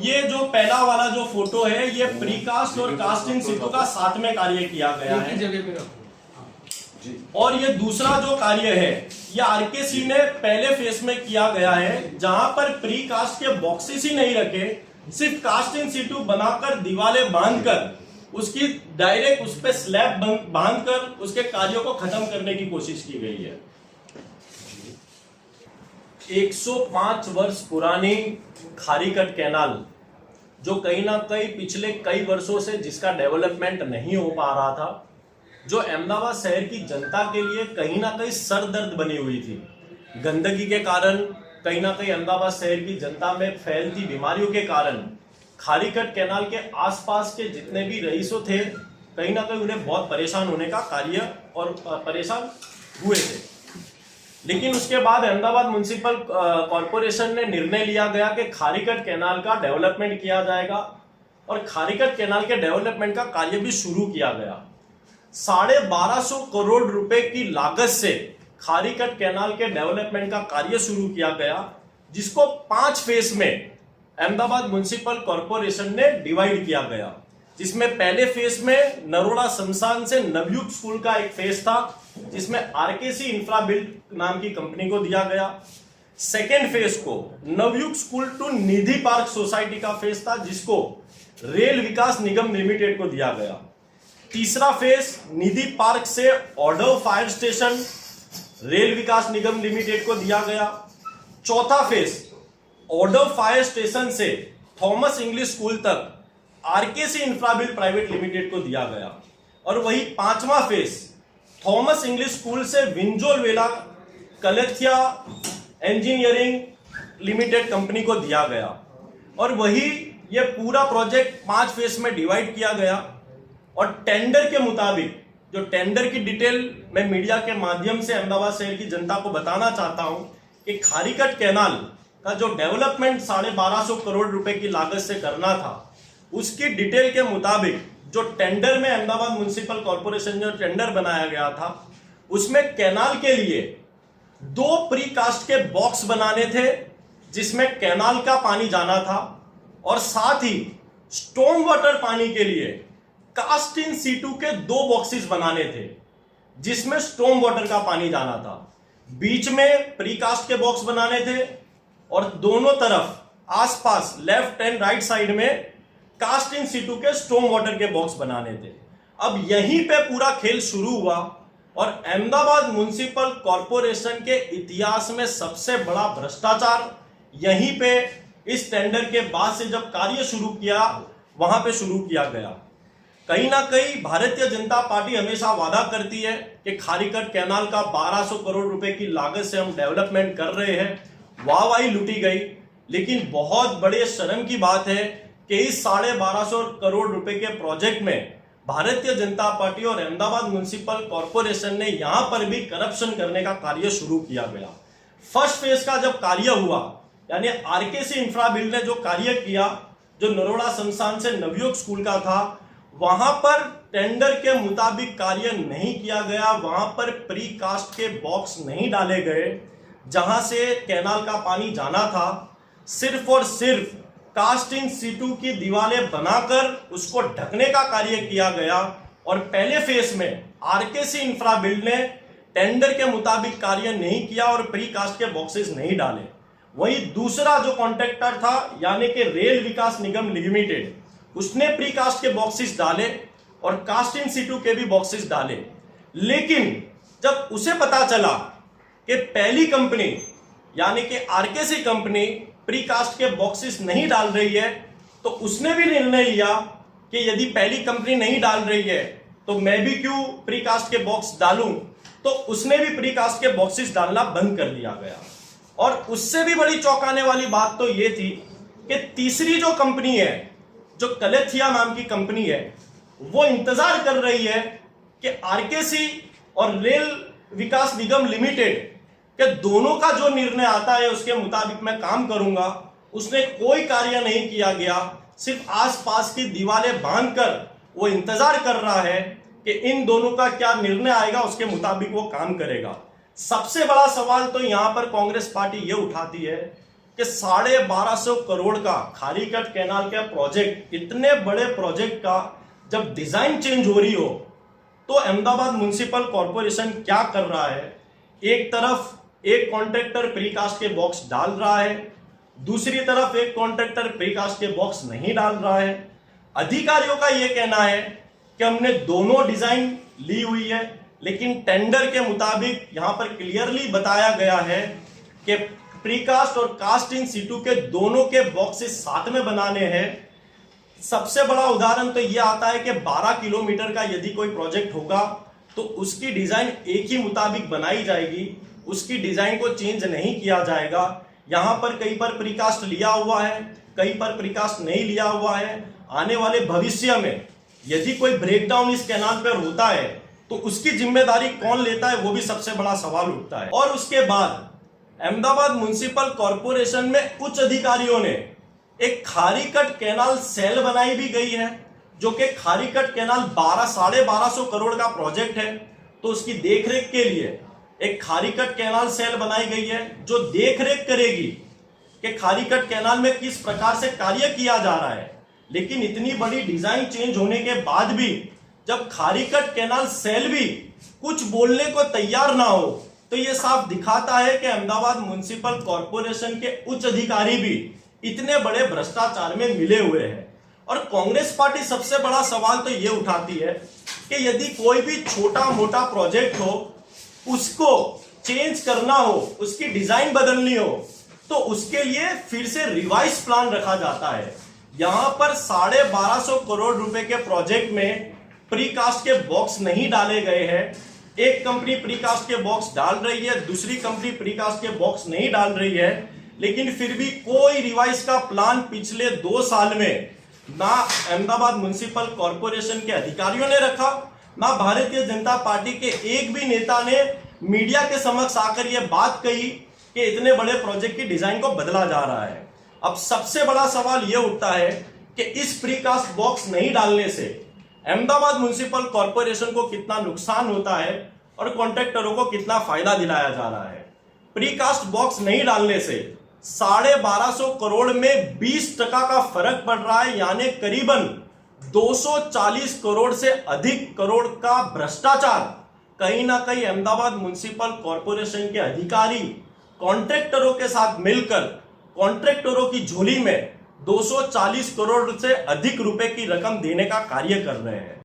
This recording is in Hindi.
ये जो पहला वाला जो फोटो है ये प्रीकास्ट और कास्ट इन सिटू का साथ में कार्य किया गया है। और ये दूसरा जो कार्य है ये आरकेसी ने पहले फेज में किया गया है, जहां पर प्रीकास्ट के बॉक्सेस ही नहीं रखे, सिर्फ कास्ट इन सिटू बनाकर दीवारें बांधकर उसकी डायरेक्ट उस पे स्लैब बांधकर उसके कार्यों को खत्म करने की कोशिश की गई है। 105 वर्ष पुरानी खारीकट कैनाल जो कहीं ना कहीं पिछले कई वर्षों से जिसका डेवलपमेंट नहीं हो पा रहा था, जो अहमदाबाद शहर की जनता के लिए कहीं ना कहीं सरदर्द बनी हुई थी। गंदगी के कारण कहीं ना कहीं अहमदाबाद शहर की जनता में फैलती बीमारियों के कारण खारीकट कैनाल के आसपास के जितने भी रईसों थे कहीं ना कहीं उन्हें बहुत परेशान होने का कार्य और परेशान हुए थे। लेकिन उसके बाद अहमदाबाद म्युनिसिपल कॉरपोरेशन ने निर्णय लिया गया कि खारीकट कैनाल का डेवलपमेंट किया जाएगा और खारीकट कैनाल के डेवलपमेंट का कार्य भी शुरू किया गया। 1250 करोड़ रुपए की लागत से खारीकट कैनाल के डेवलपमेंट का कार्य शुरू किया गया, जिसको 5 फेज में अहमदाबाद म्युनिसिपल कॉरपोरेशन ने डिवाइड किया गया। जिसमें पहले फेज में नरोड़ा शमशान से नवयुग स्कूल का एक फेज था, जिसमें आरकेसी इंफ्रा बिल्ड नाम की कंपनी को दिया गया। सेकेंड फेज को Navyug school to Nidhi park society का फेज था, जिसको रेल विकास निगम लिमिटेड को दिया गया। तीसरा फेज निधि पार्क से ऑर्डर फायर स्टेशन रेल विकास निगम लिमिटेड को दिया गया। चौथा फेज ऑर्डर फायर स्टेशन से थॉमस इंग्लिश स्कूल तक आरकेसी इंफ्राबिल्ड प्राइवेट लिमिटेड को दिया गया। और वही 5वां फेज थॉमस इंग्लिश स्कूल से विंजोल वेला कलेथिया इंजीनियरिंग लिमिटेड कंपनी को दिया गया। और वही ये पूरा प्रोजेक्ट 5 फेज में डिवाइड किया गया। और टेंडर के मुताबिक, जो टेंडर की डिटेल मैं मीडिया के माध्यम से अहमदाबाद शहर की जनता को बताना चाहता हूं कि खारीकट कैनाल का जो डेवलपमेंट 1250 करोड़ रुपए की लागत से करना था, उसकी डिटेल के मुताबिक जो टेंडर में अहमदाबाद म्युनिसिपल कॉरपोरेशन जो टेंडर बनाया गया था, उसमें कैनाल के लिए 2 प्रीकास्ट के बॉक्स बनाने थे, जिसमें कैनाल का पानी जाना था, और साथ ही स्टॉर्म वाटर पानी के लिए कास्ट इन सीटू के 2 बॉक्सेस बनाने थे, जिसमें स्टॉर्म वाटर का पानी जाना था। बीच में प्रीकास्ट के बॉक्स बनाने थे और दोनों तरफ आसपास लेफ्ट एंड राइट साइड में कास्ट इन सीटू के स्टॉर्म वाटर के बॉक्स बनाने थे। अब यहीं पे पूरा खेल शुरू हुआ और अहमदाबाद म्युनिसिपल कॉरपोरेशन के इतिहास में सबसे बड़ा भ्रष्टाचार यहीं पे इस टेंडर के बाद से जब कार्य शुरू किया वहां पे शुरू किया गया। कहीं ना कहीं भारतीय जनता पार्टी हमेशा वादा करती है कि खारीकट कैनाल का 1200 करोड़ रुपए की लागत से हम डेवलपमेंट कर रहे हैं, वाहवाही लूटी गई। लेकिन बहुत बड़े शर्म की बात है कि इस 1250 करोड़ रुपए के प्रोजेक्ट में भारतीय जनता पार्टी और अहमदाबाद म्युनिसिपल कॉरपोरेशन ने यहां पर भी करप्शन करने का कार्य शुरू किया गया। फर्स्ट फेज का जब कार्य हुआ, यानी आरकेसी इंफ्रा बिल्ड ने जो कार्य किया, जो नरोड़ा शमशान से नवयुग स्कूल का था, वहां पर टेंडर के मुताबिक कार्य नहीं किया गया। वहां पर प्रीकास्ट के बॉक्स नहीं डाले गए जहां से कैनाल का पानी जाना था। सिर्फ और सिर्फ कास्ट इन सीटू की दीवारें बनाकर उसको ढकने का कार्य किया गया। और पहले फेज में आरकेसी इंफ्रा बिल्ड ने टेंडर के मुताबिक कार्य नहीं किया और प्रीकास्ट के बॉक्सेस नहीं डाले। वही दूसरा जो कॉन्ट्रैक्टर था, यानी कि रेल विकास निगम लिमिटेड, उसने प्रीकास्ट के बॉक्सेस डाले और कास्ट इन सीटू के भी बॉक्सेस डाले। लेकिन जब उसे पता चला कि पहली कंपनी यानी कि आरकेसी कंपनी प्रीकास्ट के बॉक्सेस नहीं डाल रही है, तो उसने भी निर्णय लिया कि यदि पहली कंपनी नहीं डाल रही है तो मैं भी क्यों प्रीकास्ट के बॉक्स डालूं। तो उसने भी प्रीकास्ट के बॉक्सेस डालना बंद कर दिया गया। और उससे भी बड़ी चौंकाने वाली बात तो यह थी कि तीसरी जो कंपनी है, जो कलेथिया नाम की कंपनी है, वो इंतजार कर रही है कि आरकेसी और रेल विकास निगम लिमिटेड के दोनों का जो निर्णय आता है उसके मुताबिक मैं काम करूंगा। उसने कोई कार्य नहीं किया गया, सिर्फ आसपास की दीवारें बांधकर वो इंतजार कर रहा है कि इन दोनों का क्या निर्णय आएगा, उसके मुताबिक वो काम करेगा। सबसे बड़ा सवाल तो यहां पर कांग्रेस पार्टी ये उठाती है कि 1250 करोड़ का खारीकट कैनाल का प्रोजेक्ट, इतने बड़े प्रोजेक्ट का जब डिजाइन चेंज हो रही हो तो अहमदाबाद म्युनिसिपल कॉर्पोरेशन क्या कर रहा है? एक तरफ एक कॉन्ट्रैक्टर प्रीकास्ट के बॉक्स डाल रहा है, दूसरी तरफ एक कॉन्ट्रैक्टर प्रीकास्ट के बॉक्स नहीं डाल रहा है। अधिकारियों का यह कहना है कि हमने दोनों डिजाइन ली हुई है, लेकिन टेंडर के मुताबिक यहां पर क्लियरली बताया गया है कि प्रीकास्ट और कास्ट इन सीटू के दोनों के बॉक्सेस साथ में बनाने हैं। सबसे बड़ा उदाहरण तो यह आता है कि 12 किलोमीटर का यदि कोई प्रोजेक्ट होगा तो उसकी डिजाइन एक ही मुताबिक बनाई जाएगी, उसकी डिजाइन को चेंज नहीं किया जाएगा। यहां पर कहीं पर प्रीकास्ट लिया हुआ है, कहीं पर प्रीकास्ट नहीं लिया हुआ है। आने वाले भविष्य में यदि कोई ब्रेकडाउन इस कैनाल पर होता है तो उसकी जिम्मेदारी कौन लेता है, वो भी सबसे बड़ा सवाल उठता है। और उसके बाद अहमदाबाद म्युनिसिपल कॉर्पोरेशन में उच्च अधिकारियों ने एक खारीकट कैनाल सेल बनाई भी गई है, जो कि खारीकट कैनाल 1250 करोड़ का प्रोजेक्ट है। तो उसकी देखरेख के लिए एक खारीकट कैनाल सेल बनाई गई है जो देखरेख करेगी कि खारीकट कैनाल में किस प्रकार से कार्य किया जा रहा है। लेकिन इतनी बड़ी डिजाइन चेंज होने के बाद भी जब खारीकट कैनाल सेल भी कुछ बोलने को तैयार ना हो तो यह साफ दिखाता है कि अहमदाबाद म्युनिसिपल कॉर्पोरेशन के उच्च अधिकारी भी इतने बड़े भ्रष्टाचार में मिले हुए हैं। और कांग्रेस पार्टी सबसे बड़ा सवाल तो यह उठाती है कि यदि कोई भी छोटा मोटा प्रोजेक्ट हो, उसको चेंज करना हो, उसकी डिजाइन बदलनी हो, तो उसके लिए फिर से रिवाइज प्लान रखा जाता है। यहां पर 1250 करोड़ रुपए के प्रोजेक्ट में प्रीकास्ट के बॉक्स नहीं डाले गए हैं। एक कंपनी प्रीकास्ट के बॉक्स डाल रही है, दूसरी कंपनी प्रीकास्ट के बॉक्स नहीं डाल रही है, लेकिन फिर भी कोई रिवाइज का प्लान पिछले 2 साल में ना अहमदाबाद म्युनिसिपल कॉर्पोरेशन के अधिकारियों ने रखा, ना भारतीय जनता पार्टी के एक भी नेता ने मीडिया के समक्ष आकर यह बात कही कि इतने बड़े प्रोजेक्ट की डिजाइन को बदला जा रहा है। अब सबसे बड़ा सवाल यह उठता है कि इस प्रीकास्ट बॉक्स नहीं डालने से अहमदाबाद म्युनिसिपल कॉर्पोरेशन को कितना नुकसान होता है और कॉन्ट्रैक्टरों को कितना फायदा दिलाया जा रहा है। प्रीकास्ट बॉक्स नहीं डालने से 1250 करोड़ में 20% का फर्क पड़ रहा है, यानी करीबन 240 करोड़ से अधिक करोड़ का भ्रष्टाचार कहीं ना कहीं अहमदाबाद म्युनिसिपल कॉर्पोरेशन के अधिकारी कॉन्ट्रैक्टरों के साथ मिलकर कॉन्ट्रैक्टरों की झोली में 240 करोड़ से अधिक रुपए की रकम देने का कार्य कर रहे हैं।